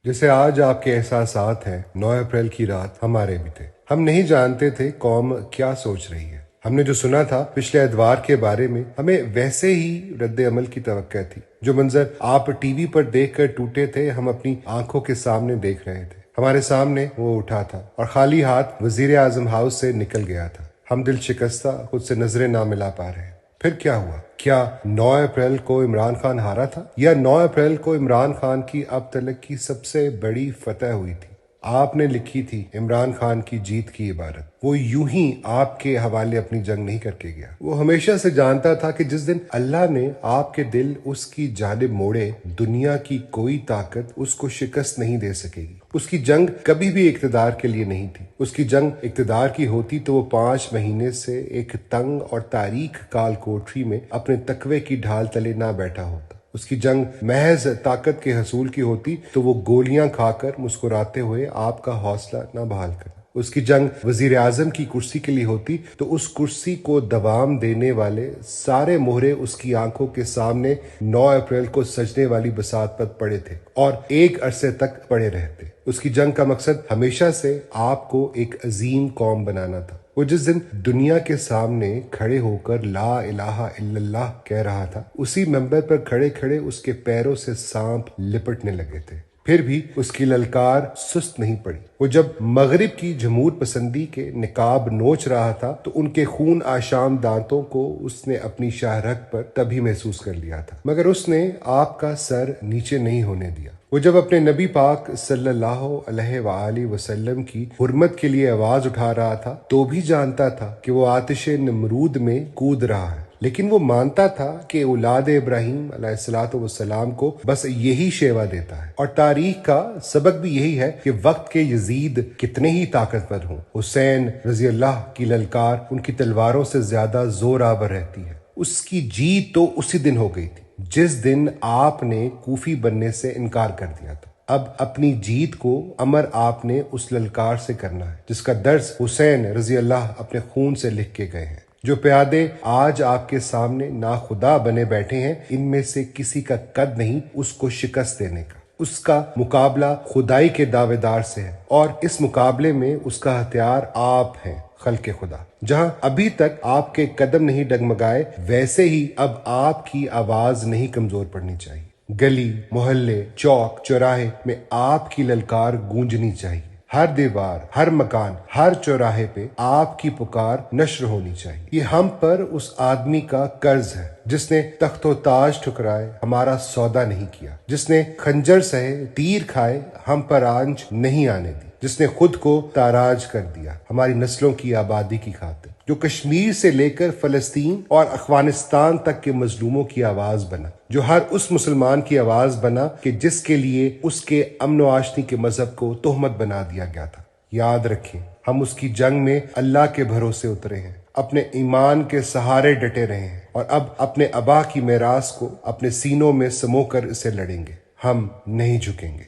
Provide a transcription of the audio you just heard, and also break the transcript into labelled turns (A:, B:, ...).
A: जैसे आज आपके एहसासात हैं, 9 अप्रैल की रात हमारे भी थे। हम नहीं जानते थे कौम क्या सोच रही है। हमने जो सुना था पिछले एतवार के बारे में, हमें वैसे ही रद्द अमल की तवक्को थी। जो मंजर आप टीवी पर देखकर टूटे थे, हम अपनी आंखों के सामने देख रहे थे। हमारे सामने वो उठा था और खाली हाथ वजीर आजम हाउस से निकल गया था। हम दिल शिकस्ता खुद से नजरें ना मिला पा रहे। फिर क्या हुआ? क्या 9 अप्रैल को इमरान खान हारा था, या 9 अप्रैल को इमरान खान की अब तक की सबसे बड़ी फतह हुई थी? आपने लिखी थी इमरान खान की जीत की इबारत। वो यूं ही आपके हवाले अपनी जंग नहीं करके गया। वो हमेशा से जानता था कि जिस दिन अल्लाह ने आपके दिल उसकी जानिब मोड़े, दुनिया की कोई ताकत उसको शिकस्त नहीं दे सकेगी। उसकी जंग कभी भी इक्तदार के लिए नहीं थी। उसकी जंग इक्तदार की होती तो वो 5 महीने से एक तंग और तारीख काल कोठरी में अपने तकवे की ढाल तले ना बैठा होता। उसकी जंग महज ताकत के हसूल की होती तो वो गोलियां खाकर मुस्कुराते हुए आपका हौसला ना बहाल करता। उसकी जंग वजीर आजम की कुर्सी के लिए होती तो उस कुर्सी को दवाम देने वाले सारे मोहरे उसकी आंखों के सामने 9 अप्रैल को सजने वाली बसात पर पड़े थे और एक अरसे तक पड़े रहते। उसकी जंग का मकसद हमेशा से आपको एक अजीम कौम बनाना था। वो जिस दिन दुनिया के सामने खड़े होकर ला इलाहा इल्लल्लाह कह रहा था, उसी मंबर पर खड़े खड़े उसके पैरों से सांप लिपटने लगे थे। फिर भी उसकी ललकार सुस्त नहीं पड़ी। वो जब मगरिब की जमहूर पसंदी के निकाब नोच रहा था तो उनके खून आशाम दांतों को उसने अपनी शाहरग पर तभी महसूस कर लिया था, मगर उसने आपका सर नीचे नहीं होने दिया। वो जब अपने नबी पाक सल्लल्लाहु अलैहि वसल्लम की हुर्मत के लिए आवाज उठा रहा था तो भी जानता था कि वो आतिश नमरूद में कूद रहा है, लेकिन वो मानता था कि औलाद इब्राहीम अलैहिस्सलातु वस्सलाम को बस यही शेवा देता है। और तारीख का सबक भी यही है कि वक्त के यजीद कितने ही ताकतवर हों, हुसैन रजी अल्लाह की ललकार उनकी तलवारों से ज्यादा जोर आवर रहती है। उसकी जीत तो उसी दिन हो गई थी जिस दिन आपने कूफी बनने से इनकार कर दिया था। अब अपनी जीत को अमर आपने उस ललकार से करना है जिसका दर्स हुसैन रजी अल्लाह अपने खून से लिख के गए हैं। जो प्यादे आज आपके सामने नाखुदा बने बैठे हैं, इनमें से किसी का कद नहीं उसको शिकस्त देने का। उसका मुकाबला खुदाई के दावेदार से है और इस मुकाबले में उसका हथियार आप हैं, खल्के खुदा। जहां अभी तक आपके कदम नहीं डगमगाए, वैसे ही अब आपकी आवाज नहीं कमजोर पड़नी चाहिए। गली, मोहल्ले, चौक, चौराहे में आपकी ललकार गूंजनी चाहिए। हर दीवार, हर मकान, हर चौराहे पे आपकी पुकार नश्र होनी चाहिए। ये हम पर उस आदमी का कर्ज है जिसने तख्तो ताज ठुकराए, हमारा सौदा नहीं किया, जिसने खंजर सहे, तीर खाए, हम पर आंच नहीं आने दी, जिसने खुद को ताराज कर दिया हमारी नस्लों की आबादी की खातिर, जो कश्मीर से लेकर फलस्तीन और अफगानिस्तान तक के मजलूमों की आवाज बना, जो हर उस मुसलमान की आवाज बना कि जिसके लिए उसके अमन व आशनी के मजहब को तोहमत बना दिया गया था। याद रखें, हम उसकी जंग में अल्लाह के भरोसे उतरे हैं, अपने ईमान के सहारे डटे रहे हैं और अब अपने अबा की मेरास को अपने सीनों में समोकर इसे लड़ेंगे। हम नहीं झुकेंगे।